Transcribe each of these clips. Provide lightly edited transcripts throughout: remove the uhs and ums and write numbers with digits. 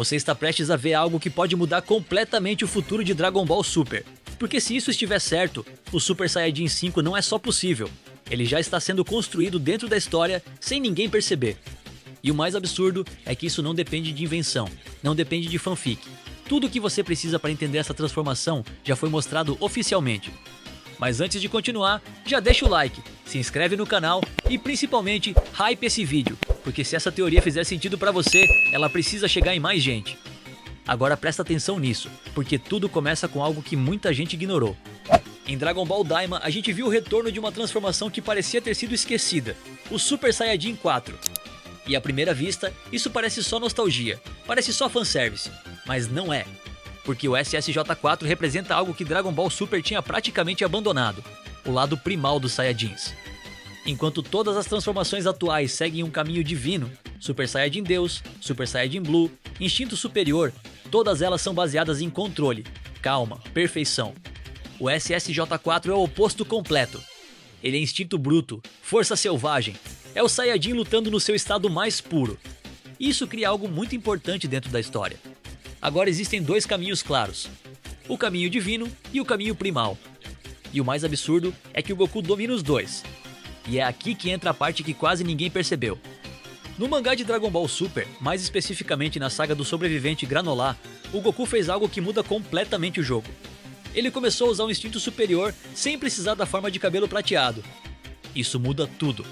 Você está prestes a ver algo que pode mudar completamente o futuro de Dragon Ball Super. Porque se isso estiver certo, o Super Saiyajin 5 não é só possível, ele já está sendo construído dentro da história sem ninguém perceber. E o mais absurdo é que isso não depende de invenção, não depende de fanfic. Tudo o que você precisa para entender essa transformação já foi mostrado oficialmente. Mas antes de continuar, já deixa o like, se inscreve no canal e principalmente hype esse vídeo, porque se essa teoria fizer sentido para você, ela precisa chegar em mais gente. Agora presta atenção nisso, porque tudo começa com algo que muita gente ignorou. Em Dragon Ball Daima, a gente viu o retorno de uma transformação que parecia ter sido esquecida, o Super Saiyajin 4. E à primeira vista, isso parece só nostalgia, parece só fanservice, mas não é. Porque o SSJ4 representa algo que Dragon Ball Super tinha praticamente abandonado, o lado primal dos Saiyajins. Enquanto todas as transformações atuais seguem um caminho divino, Super Saiyajin Deus, Super Saiyajin Blue, Instinto Superior, todas elas são baseadas em controle, calma, perfeição. O SSJ4 é o oposto completo. Ele é instinto bruto, força selvagem, é o Saiyajin lutando no seu estado mais puro. Isso cria algo muito importante dentro da história. Agora existem dois caminhos claros, o caminho divino e o caminho primal. E o mais absurdo é que o Goku domina os dois. E é aqui que entra a parte que quase ninguém percebeu. No mangá de Dragon Ball Super, mais especificamente na saga do sobrevivente Granolah, o Goku fez algo que muda completamente o jogo. Ele começou a usar o instinto superior sem precisar da forma de cabelo prateado. Isso muda tudo.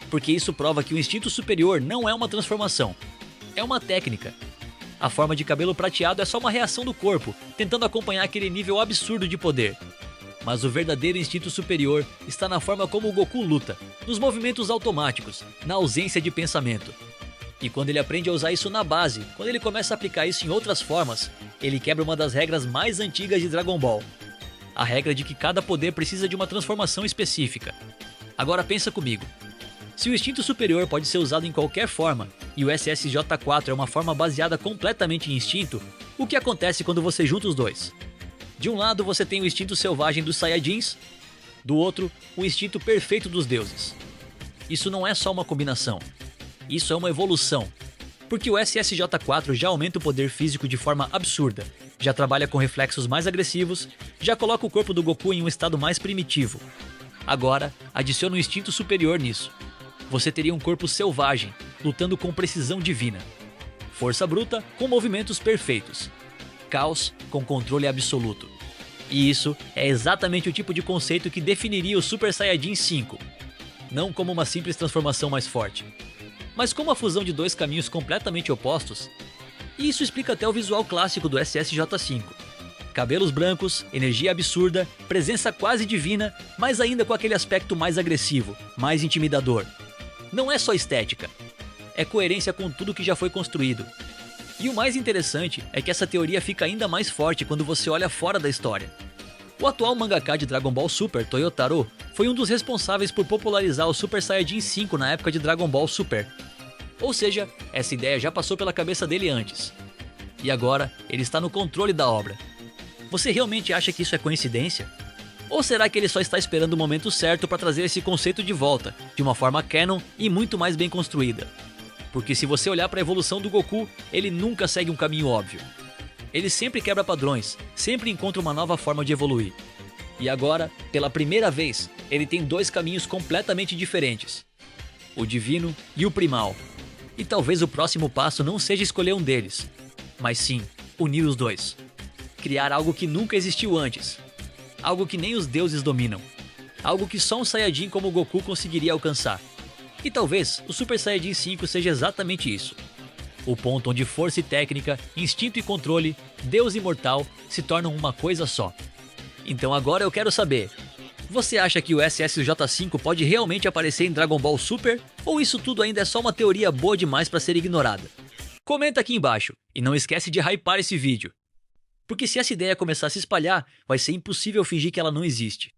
Porque isso prova que o instinto superior não é uma transformação, é uma técnica. A forma de cabelo prateado é só uma reação do corpo, tentando acompanhar aquele nível absurdo de poder. Mas o verdadeiro instinto superior está na forma como o Goku luta, nos movimentos automáticos, na ausência de pensamento. E quando ele aprende a usar isso na base, quando ele começa a aplicar isso em outras formas, ele quebra uma das regras mais antigas de Dragon Ball. A regra de que cada poder precisa de uma transformação específica. Agora pensa comigo. Se o instinto superior pode ser usado em qualquer forma, e o SSJ4 é uma forma baseada completamente em instinto, o que acontece quando você junta os dois? De um lado você tem o instinto selvagem dos Saiyajins, do outro, o instinto perfeito dos deuses. Isso não é só uma combinação, isso é uma evolução. Porque o SSJ4 já aumenta o poder físico de forma absurda, já trabalha com reflexos mais agressivos, já coloca o corpo do Goku em um estado mais primitivo. Agora, adiciona um instinto superior nisso. Você teria um corpo selvagem, lutando com precisão divina. Força bruta com movimentos perfeitos. Caos com controle absoluto. E isso é exatamente o tipo de conceito que definiria o Super Saiyajin 5. Não como uma simples transformação mais forte, mas como a fusão de dois caminhos completamente opostos. E isso explica até o visual clássico do SSJ5. Cabelos brancos, energia absurda, presença quase divina, mas ainda com aquele aspecto mais agressivo, mais intimidador. Não é só estética, é coerência com tudo que já foi construído. E o mais interessante é que essa teoria fica ainda mais forte quando você olha fora da história. O atual mangaka de Dragon Ball Super, Toyotaro, foi um dos responsáveis por popularizar o Super Saiyajin 5 na época de Dragon Ball Super. Ou seja, essa ideia já passou pela cabeça dele antes. E agora, ele está no controle da obra. Você realmente acha que isso é coincidência? Ou será que ele só está esperando o momento certo para trazer esse conceito de volta, de uma forma canon e muito mais bem construída? Porque se você olhar para a evolução do Goku, ele nunca segue um caminho óbvio. Ele sempre quebra padrões, sempre encontra uma nova forma de evoluir. E agora, pela primeira vez, ele tem dois caminhos completamente diferentes. O divino e o primal. E talvez o próximo passo não seja escolher um deles, mas sim, unir os dois. Criar algo que nunca existiu antes. Algo que nem os deuses dominam. Algo que só um Saiyajin como o Goku conseguiria alcançar. E talvez o Super Saiyajin 5 seja exatamente isso. O ponto onde força e técnica, instinto e controle, Deus imortal se tornam uma coisa só. Então agora eu quero saber, você acha que o SSJ5 pode realmente aparecer em Dragon Ball Super? Ou isso tudo ainda é só uma teoria boa demais para ser ignorada? Comenta aqui embaixo e não esquece de hypar esse vídeo. Porque se essa ideia começar a se espalhar, vai ser impossível fingir que ela não existe.